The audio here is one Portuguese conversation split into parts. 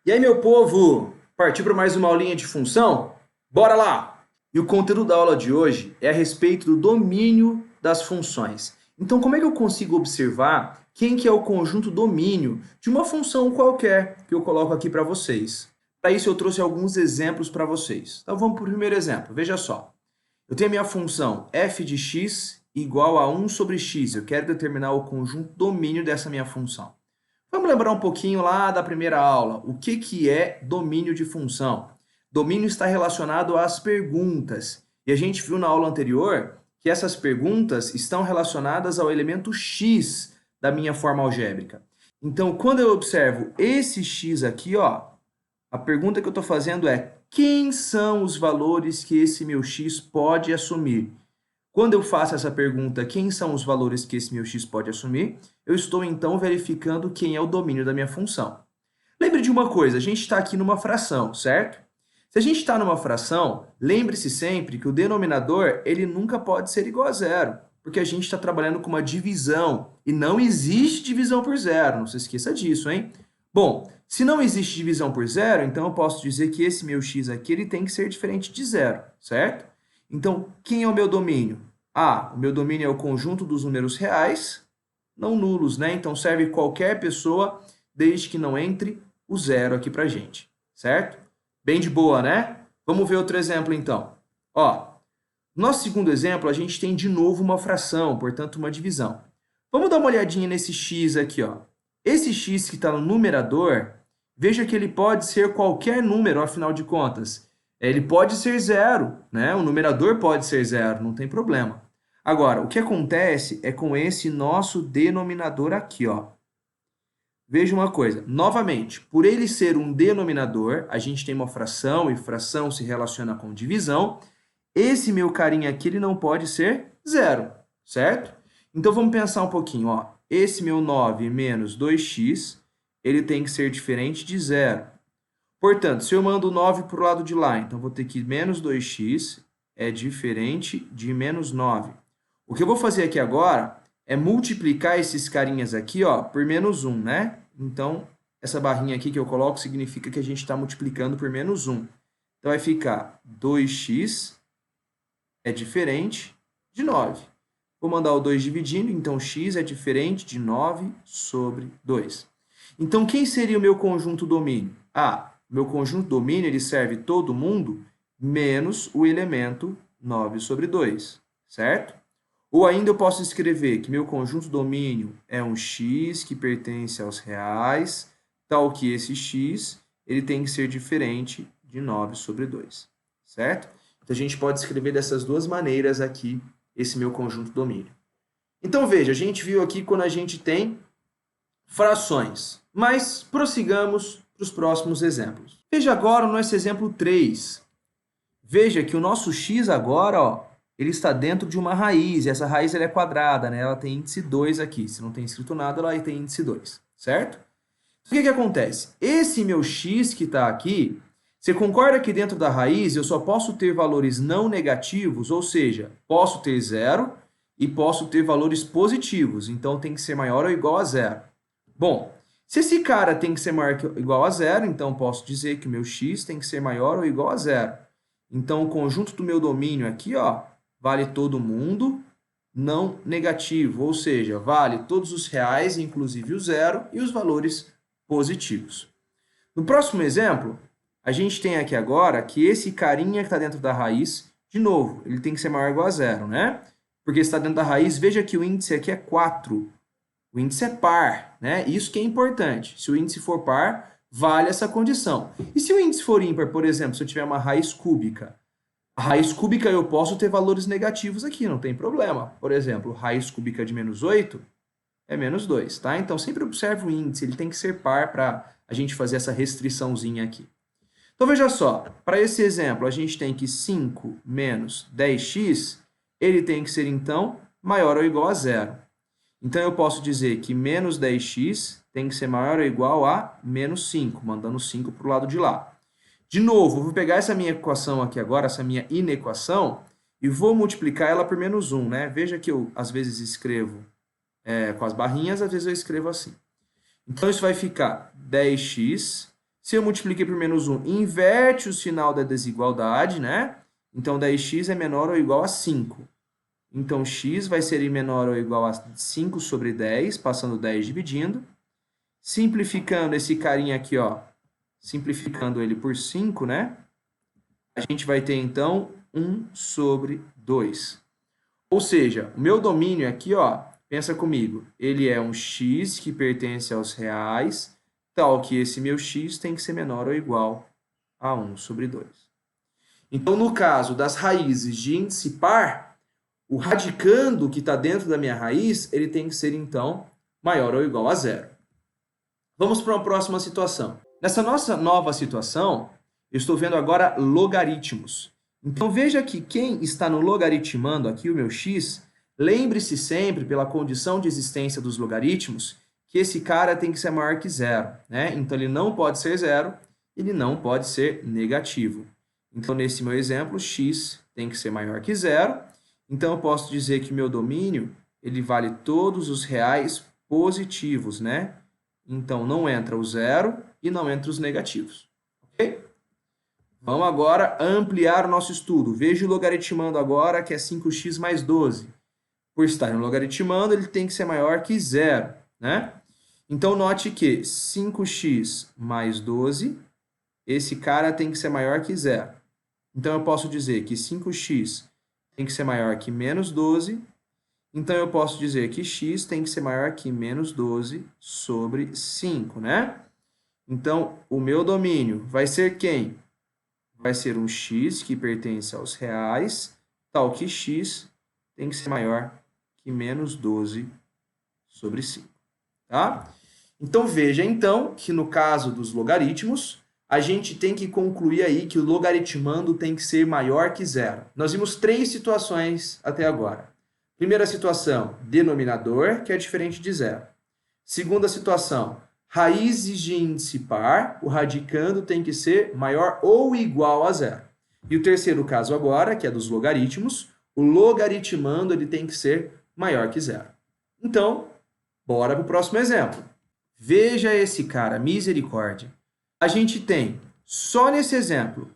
E aí, meu povo, partiu para mais uma aulinha de função? Bora lá! E o conteúdo da aula de hoje é a respeito do domínio das funções. Então, como é que eu consigo observar quem que é o conjunto domínio de uma função qualquer que eu coloco aqui para vocês? Para isso, eu trouxe alguns exemplos para vocês. Então, vamos para o primeiro exemplo. Veja só. Eu tenho a minha função f de x igual a 1 sobre x. Eu quero determinar o conjunto domínio dessa minha função. Vamos lembrar um pouquinho lá da primeira aula. O que é domínio de função? Domínio está relacionado às perguntas. E a gente viu na aula anterior que essas perguntas estão relacionadas ao elemento x da minha forma algébrica. Então, quando eu observo esse x aqui, ó, a pergunta que eu estou fazendo é: quem são os valores que esse meu x pode assumir? Quando eu faço essa pergunta, quem são os valores que esse meu x pode assumir, eu estou então verificando quem é o domínio da minha função. Lembre de uma coisa, a gente está aqui numa fração, certo? Se a gente está numa fração, lembre-se sempre que o denominador ele nunca pode ser igual a zero, porque a gente está trabalhando com uma divisão e não existe divisão por zero, não se esqueça disso, hein? Bom, se não existe divisão por zero, então eu posso dizer que esse meu x aqui ele tem que ser diferente de zero, certo? Então, quem é o meu domínio? O meu domínio é o conjunto dos números reais, não nulos, né? Então serve qualquer pessoa, desde que não entre o zero aqui pra gente, certo? Bem de boa, né? Vamos ver outro exemplo então. Ó, no nosso segundo exemplo, a gente tem de novo uma fração, portanto uma divisão. Vamos dar uma olhadinha nesse x aqui, ó. Esse x que está no numerador, veja que ele pode ser qualquer número, afinal de contas. Ele pode ser zero, né? O numerador pode ser zero, não tem problema. Agora, o que acontece é com esse nosso denominador aqui, ó. Veja uma coisa, novamente, por ele ser um denominador, a gente tem uma fração e fração se relaciona com divisão. Esse meu carinha aqui, ele não pode ser zero, certo? Então vamos pensar um pouquinho, ó. Esse meu 9 menos 2x, ele tem que ser diferente de zero. Portanto, se eu mando o 9 para o lado de lá, então vou ter que menos 2x é diferente de menos 9. O que eu vou fazer aqui agora é multiplicar esses carinhas aqui, ó, por menos 1, né? Então, essa barrinha aqui que eu coloco significa que a gente está multiplicando por menos 1. Então, vai ficar 2x é diferente de 9. Vou mandar o 2 dividindo, então x é diferente de 9 sobre 2. Então, quem seria o meu conjunto domínio? Meu conjunto domínio ele serve todo mundo menos o elemento 9 sobre 2, certo? Ou ainda eu posso escrever que meu conjunto domínio é um x que pertence aos reais, tal que esse x ele tem que ser diferente de 9 sobre 2, certo? Então, a gente pode escrever dessas duas maneiras aqui esse meu conjunto domínio. Então, veja, a gente viu aqui quando a gente tem frações, mas prossigamos para os próximos exemplos. Veja agora o nosso exemplo 3. Veja que o nosso x agora, ó, ele está dentro de uma raiz, e essa raiz ela é quadrada, né? Ela tem índice 2 aqui. Se não tem escrito nada, ela tem índice 2, certo? O que acontece? Esse meu x que está aqui, você concorda que dentro da raiz eu só posso ter valores não negativos, ou seja, posso ter zero e posso ter valores positivos, então tem que ser maior ou igual a zero. Bom, se esse cara tem que ser maior ou igual a zero, então posso dizer que o meu x tem que ser maior ou igual a zero. Então, o conjunto do meu domínio aqui, ó, vale todo mundo não negativo, ou seja, vale todos os reais, inclusive o zero, e os valores positivos. No próximo exemplo, a gente tem aqui agora que esse carinha que está dentro da raiz, de novo, ele tem que ser maior ou igual a zero, né? Porque está dentro da raiz, veja que o índice aqui é 4. O índice é par, né? Isso que é importante. Se o índice for par, vale essa condição. E se o índice for ímpar, por exemplo, se eu tiver uma raiz cúbica, a raiz cúbica eu posso ter valores negativos aqui, não tem problema. Por exemplo, raiz cúbica de menos 8 é menos 2, tá? Então, sempre observe o índice, ele tem que ser par para a gente fazer essa restriçãozinha aqui. Então, veja só, para esse exemplo, a gente tem que 5 menos 10x, ele tem que ser, então, maior ou igual a zero. Então, eu posso dizer que menos 10x tem que ser maior ou igual a menos 5, mandando 5 para o lado de lá. De novo, eu vou pegar essa minha equação aqui agora, essa minha inequação, e vou multiplicar ela por menos 1, né? Veja que eu, às vezes, escrevo com as barrinhas, às vezes eu escrevo assim. Então, isso vai ficar 10x Se eu multipliquei por menos 1, inverte o sinal da desigualdade, né? Então, daí x é menor ou igual a 5. Então, x vai ser menor ou igual a 5 sobre 10, passando 10 dividindo. Simplificando esse carinha aqui, ó, simplificando ele por 5, né? A gente vai ter, então, 1 sobre 2. Ou seja, o meu domínio aqui, ó, pensa comigo, ele é um x que pertence aos reais, tal que esse meu x tem que ser menor ou igual a 1 sobre 2. Então, no caso das raízes de índice par, o radicando que está dentro da minha raiz, ele tem que ser, então, maior ou igual a zero. Vamos para uma próxima situação. Nessa nossa nova situação, eu estou vendo agora logaritmos. Então, veja que quem está no logaritmando aqui, o meu x, lembre-se sempre, pela condição de existência dos logaritmos, que esse cara tem que ser maior que zero, né? Então, ele não pode ser zero, ele não pode ser negativo. Então, nesse meu exemplo, x tem que ser maior que zero. Então, eu posso dizer que meu domínio, ele vale todos os reais positivos, né? Então, não entra o zero e não entra os negativos. Ok? Vamos agora ampliar o nosso estudo. Veja o logaritmando agora, que é 5x mais 12. Por estar no logaritmando, ele tem que ser maior que zero, né? Então, note que 5x mais 12, esse cara tem que ser maior que zero. Então, eu posso dizer que 5x tem que ser maior que menos 12. Então, eu posso dizer que x tem que ser maior que menos 12 sobre 5, né? Então, o meu domínio vai ser quem? Vai ser um x que pertence aos reais, tal que x tem que ser maior que menos 12 sobre 5, tá? Então, veja, então, que no caso dos logaritmos, a gente tem que concluir aí que o logaritmando tem que ser maior que zero. Nós vimos 3 situações até agora. Primeira situação, denominador, que é diferente de zero. Segunda situação, raízes de índice par, o radicando tem que ser maior ou igual a zero. E o terceiro caso agora, que é dos logaritmos, o logaritmando ele tem que ser maior que zero. Então, bora para o próximo exemplo. Veja esse cara, misericórdia. A gente tem, só nesse exemplo,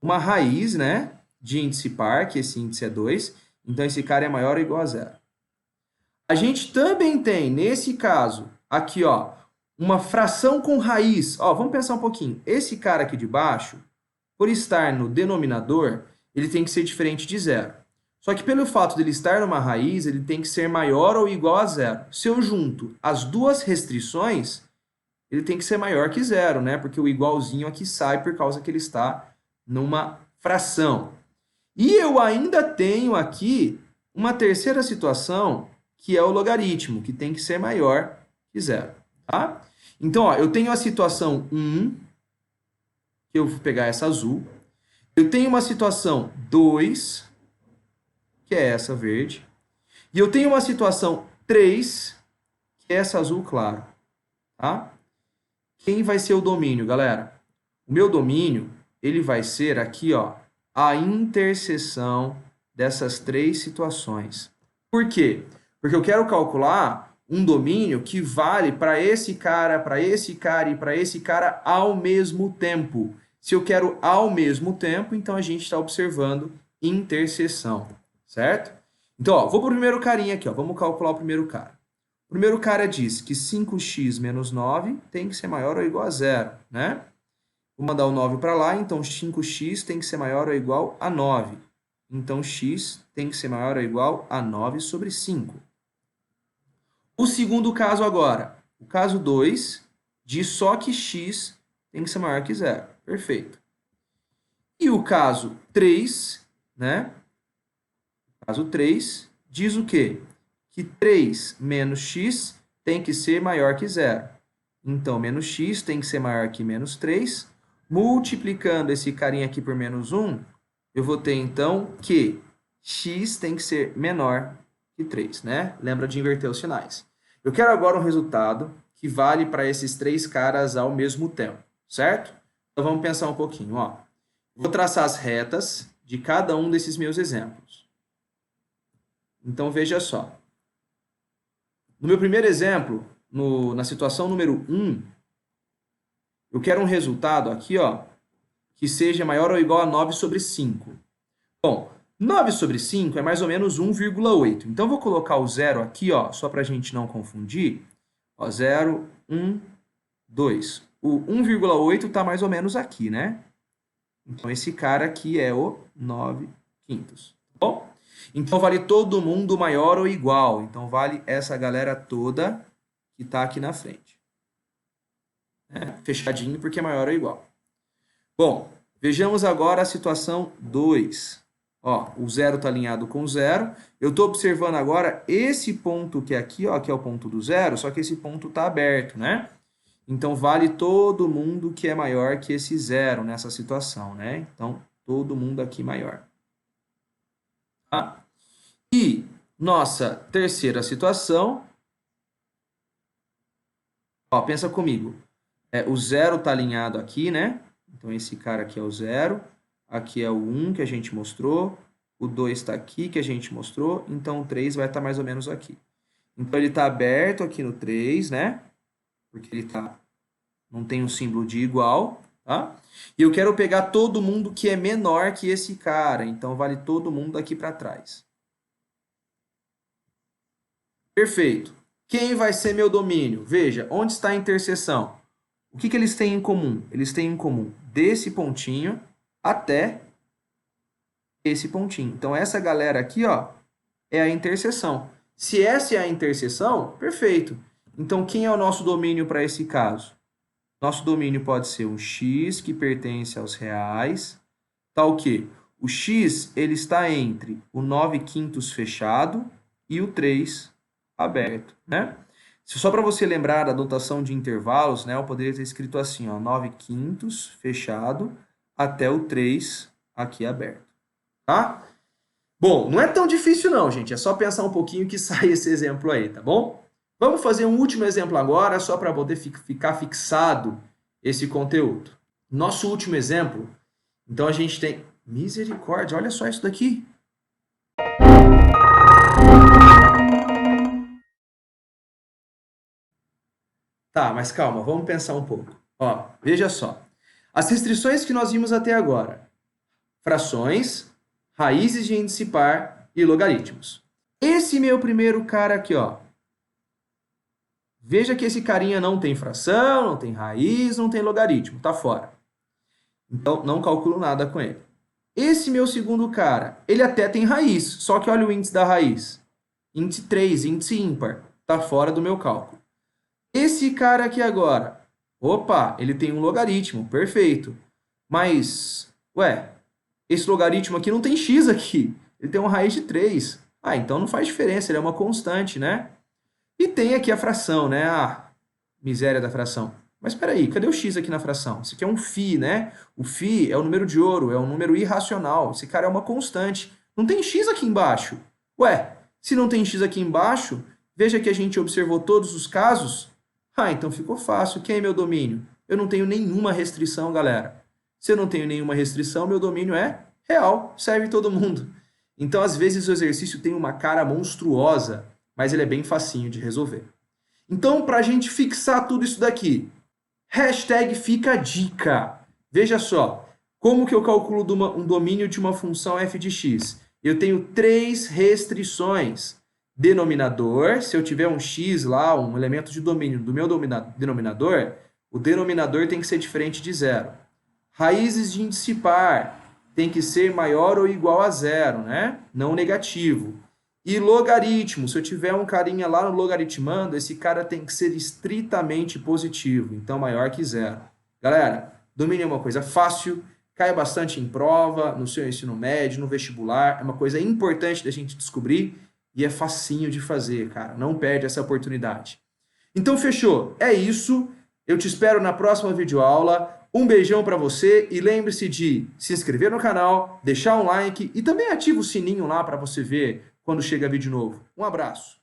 uma raiz, né, de índice par, que esse índice é 2, então esse cara é maior ou igual a zero. A gente também tem, nesse caso, aqui, ó, uma fração com raiz. Ó, vamos pensar um pouquinho. Esse cara aqui de baixo, por estar no denominador, ele tem que ser diferente de zero. Só que pelo fato dele estar numa raiz, ele tem que ser maior ou igual a zero. Se eu junto as duas restrições, ele tem que ser maior que zero, né? Porque o igualzinho aqui sai por causa que ele está numa fração. E eu ainda tenho aqui uma terceira situação, que é o logaritmo, que tem que ser maior que zero, tá? Então, ó, eu tenho a situação 1, que eu vou pegar essa azul. Eu tenho uma situação 2, que é essa verde. E eu tenho uma situação 3, que é essa azul claro, tá? Quem vai ser o domínio, galera? O meu domínio, ele vai ser aqui, ó, a interseção dessas 3 situações. Por quê? Porque eu quero calcular um domínio que vale para esse cara, para esse cara e para esse cara ao mesmo tempo. Se eu quero ao mesmo tempo, então a gente está observando interseção, certo? Então, ó, vou para o primeiro carinha aqui, ó, vamos calcular o primeiro cara. O primeiro cara diz que 5x menos 9 tem que ser maior ou igual a zero, né? Vou mandar o 9 para lá, então 5x tem que ser maior ou igual a 9. Então, x tem que ser maior ou igual a 9 sobre 5. O segundo caso agora, o caso 2, diz só que x tem que ser maior que zero. Perfeito. E o caso 3, né? O caso 3 diz o quê? Que 3 menos x tem que ser maior que zero. Então, menos x tem que ser maior que menos 3. Multiplicando esse carinha aqui por menos 1, eu vou ter, então, que x tem que ser menor que 3, né? Lembra de inverter os sinais. Eu quero agora um resultado que vale para esses 3 caras ao mesmo tempo, certo? Então, vamos pensar um pouquinho, ó. Vou traçar as retas de cada um desses meus exemplos. Então, veja só. No meu primeiro exemplo, na situação número 1, Eu quero um resultado aqui, ó, que seja maior ou igual a 9 sobre 5. Bom, 9 sobre 5 é mais ou menos 1,8. Então, vou colocar o zero aqui, ó, só para a gente não confundir. Ó, 0, 1, 2. O 1,8 está mais ou menos aqui, né? Então, esse cara aqui é o 9 quintos. Tá bom? Então, vale todo mundo maior ou igual. Então, vale essa galera toda que está aqui na frente. Fechadinho porque é maior ou igual. Bom, vejamos agora a situação 2. Ó, o zero está alinhado com zero. Eu estou observando agora esse ponto que é aqui, ó, que é o ponto do zero, só que esse ponto está aberto, né? Então, vale todo mundo que é maior que esse zero nessa situação, né? Então, todo mundo aqui maior. Tá? E nossa terceira situação, ó, pensa comigo. O zero está alinhado aqui, né? Então, esse cara aqui é o zero. Aqui é o 1 que a gente mostrou. O 2 está aqui que a gente mostrou. Então, o 3 vai estar mais ou menos aqui. Então, ele está aberto aqui no 3, né? Porque ele não tem um símbolo de igual, tá? E eu quero pegar todo mundo que é menor que esse cara. Então, vale todo mundo daqui para trás. Perfeito. Quem vai ser meu domínio? Veja, onde está a interseção? O que eles têm em comum? Eles têm em comum desse pontinho até esse pontinho. Então, essa galera aqui, ó, é a interseção. Se essa é a interseção, perfeito. Então, quem é o nosso domínio para esse caso? Nosso domínio pode ser um x que pertence aos reais. Tá o quê? O x ele está entre o 9 quintos fechado e o 3 aberto, né? Só para você lembrar da notação de intervalos, né, eu poderia ter escrito assim, ó, 9 quintos fechado até o 3 aqui aberto, tá? Bom, não é tão difícil não, gente, é só pensar um pouquinho que sai esse exemplo aí, tá bom? Vamos fazer um último exemplo agora, só para poder ficar fixado esse conteúdo. Nosso último exemplo, então a gente tem... Misericórdia, olha só isso daqui. Tá, mas calma, vamos pensar um pouco. Ó, veja só. As restrições que nós vimos até agora. Frações, raízes de índice par e logaritmos. Esse meu primeiro cara aqui, ó. Veja que esse carinha não tem fração, não tem raiz, não tem logaritmo, tá fora. Então, não calculo nada com ele. Esse meu segundo cara, ele até tem raiz, só que olha o índice da raiz. Índice 3, índice ímpar, tá fora do meu cálculo. Esse cara aqui agora, opa, ele tem um logaritmo, perfeito. Mas, ué, esse logaritmo aqui não tem x aqui, ele tem uma raiz de 3. Ah, então não faz diferença, ele é uma constante, né? E tem aqui a fração, né? Ah, miséria da fração. Mas espera aí, cadê o x aqui na fração? Isso aqui é um φ, né? O φ é o número de ouro, é um número irracional. Esse cara é uma constante. Não tem x aqui embaixo. Ué, se não tem x aqui embaixo, veja que a gente observou todos os casos. Ah, então ficou fácil. Quem é meu domínio? Eu não tenho nenhuma restrição, galera. Se eu não tenho nenhuma restrição, meu domínio é real, serve todo mundo. Então, às vezes, o exercício tem uma cara monstruosa, mas ele é bem facinho de resolver. Então, para a gente fixar tudo isso daqui, hashtag fica a dica. Veja só, como que eu calculo um domínio de uma função f de x? Eu tenho 3 restrições. Denominador, se eu tiver um x lá, um elemento de domínio do meu denominador, o denominador tem que ser diferente de zero. Raízes de índice par tem que ser maior ou igual a zero, né? Não negativo. E logaritmo, se eu tiver um carinha lá no logaritmando, esse cara tem que ser estritamente positivo, então maior que zero. Galera, domínio é uma coisa fácil, cai bastante em prova, no seu ensino médio, no vestibular, é uma coisa importante da gente descobrir e é facinho de fazer, cara, não perde essa oportunidade. Então fechou, é isso, eu te espero na próxima videoaula. Um beijão para você e lembre-se de se inscrever no canal, deixar um like e também ativa o sininho lá para você ver quando chega vídeo novo. Um abraço!